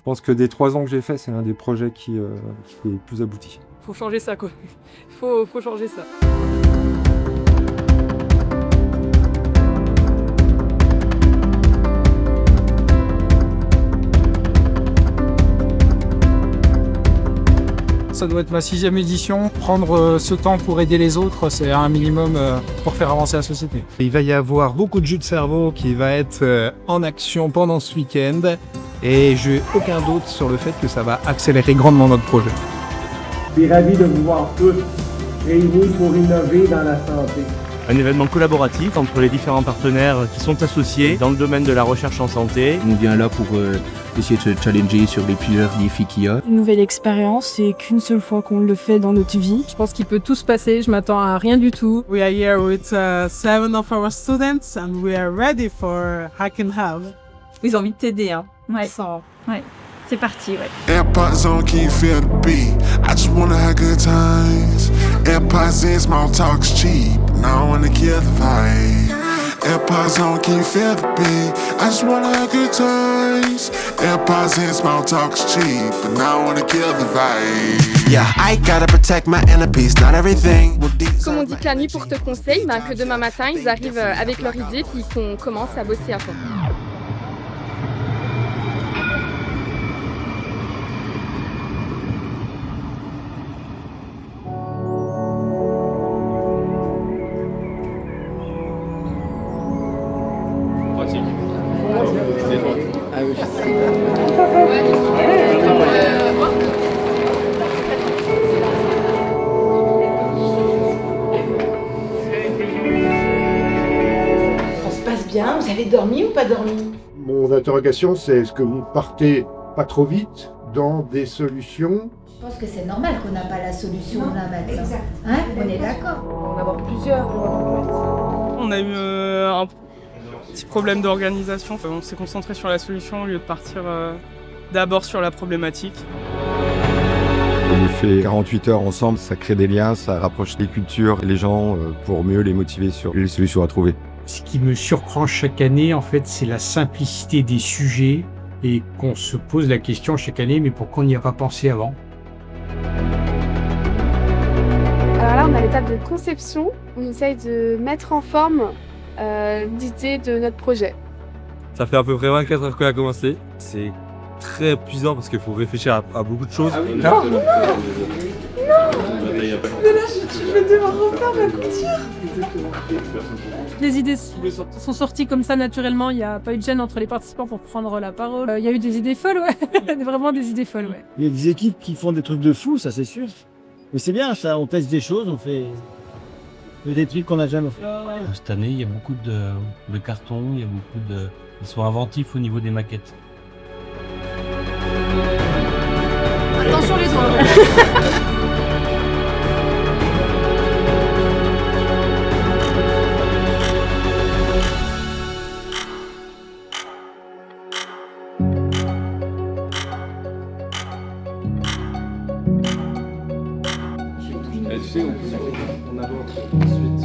Je pense que des 3 ans que j'ai fait, c'est l'un des projets qui est le plus abouti. Faut changer ça, quoi. Faut changer ça. Ça doit être ma 6e édition. Prendre ce temps pour aider les autres, c'est un minimum pour faire avancer la société. Il va y avoir beaucoup de jus de cerveau qui va être en action pendant ce week-end et je n'ai aucun doute sur le fait que ça va accélérer grandement notre projet. Je suis ravi de vous voir tous réunis pour innover dans la santé. Un événement collaboratif entre les différents partenaires qui sont associés dans le domaine de la recherche en santé. On vient là pour essayer de se challenger sur les plusieurs défis qu'il y a. Une nouvelle expérience, c'est qu'une seule fois qu'on le fait dans notre vie. Je pense qu'il peut tout se passer, je m'attends à rien du tout. We are here with 7 of our students and we are ready for Hack and Have. Ils ont envie de t'aider, hein. Ouais. Ouais. C'est parti, ouais. AirPods on, can you feel the beat? I just wanna have good times. AirPods in, small talk's cheap. Now I wanna kill the vibe. AirPods on, can you feel the beat? I just wanna have good times. AirPods in, small talk's cheap. But now I wanna kill the vibe. Yeah, I gotta protect my inner peace. Not everything will Comme on dit que la nuit pour te conseille, que demain matin ils arrivent avec leur idée puis qu'on commence à bosser à fond. Bien, vous avez dormi ou pas dormi? Mon interrogation, c'est est-ce que vous partez pas trop vite dans des solutions? Je pense que c'est normal qu'on n'a pas la solution là maintenant. Hein? On est d'accord. On va avoir plusieurs. On a eu un petit problème d'organisation. On s'est concentré sur la solution au lieu de partir d'abord sur la problématique. On fait 48 heures ensemble, ça crée des liens, ça rapproche les cultures et les gens pour mieux les motiver sur les solutions à trouver. Ce qui me surprend chaque année, en fait, c'est la simplicité des sujets et qu'on se pose la question chaque année, mais pourquoi on n'y a pas pensé avant? Alors là, on est à l'étape de conception. On essaye de mettre en forme l'idée de notre projet. Ça fait à peu près 24 heures qu'on a commencé. C'est très épuisant parce qu'il faut réfléchir à beaucoup de choses. Mais là, je vais devoir refaire ma couture. Les idées sont sorties comme ça naturellement, il n'y a pas eu de gêne entre les participants pour prendre la parole. Il y a eu des idées folles, ouais. Vraiment des idées folles, ouais. Il y a des équipes qui font des trucs de fou, ça c'est sûr. Mais c'est bien ça, on teste des choses, on fait des trucs qu'on n'a jamais fait. Cette année, il y a beaucoup de cartons, il y a beaucoup ils sont inventifs au niveau des maquettes. Attention les doigts. On aborde ensuite.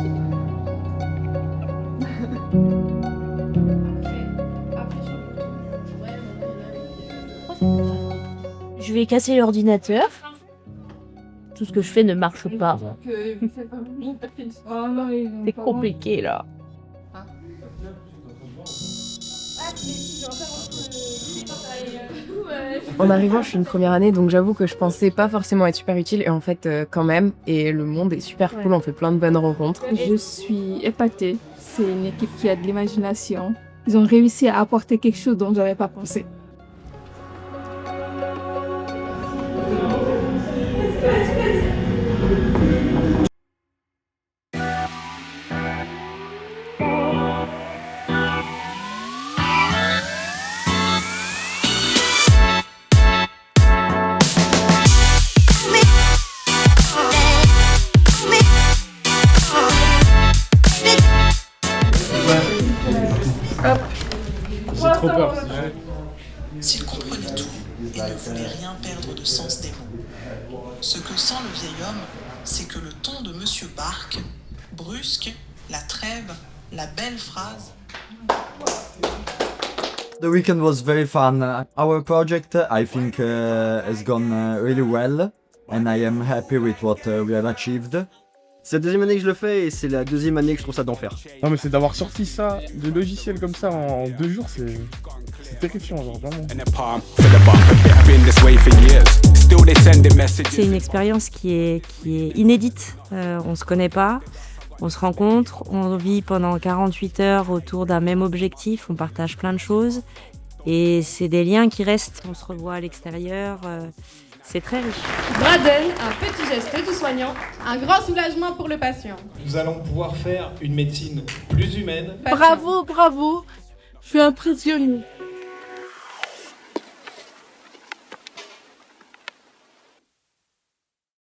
Je vais casser l'ordinateur. Tout ce que je fais ne marche pas. C'est compliqué là. En arrivant, je suis une première année, donc j'avoue que je pensais pas forcément être super utile, et en fait, quand même. Et le monde est super cool, on fait plein de bonnes rencontres. Je suis épatée. C'est une équipe qui a de l'imagination. Ils ont réussi à apporter quelque chose dont j'avais pas pensé. J'ai trop peur. S'il comprenait tout et ne voulait rien perdre de sens des mots. Ce que sent le vieil homme, c'est que le ton de Monsieur Barque, brusque, la trêve, la belle phrase... The weekend was very fun. Our project, I think, has gone really well, and I am happy with what we have achieved. C'est la deuxième année que je le fais et c'est la deuxième année que je trouve ça d'enfer. Non mais c'est d'avoir sorti ça, de logiciels comme ça en 2 jours, c'est terrifiant, genre vraiment. C'est une expérience qui est inédite. On se connaît pas, on se rencontre, on vit pendant 48 heures autour d'un même objectif, on partage plein de choses et c'est des liens qui restent. On se revoit à l'extérieur. C'est très riche. Braden, un petit geste du soignant, un grand soulagement pour le patient. Nous allons pouvoir faire une médecine plus humaine. Bravo, bravo, je suis impressionnée.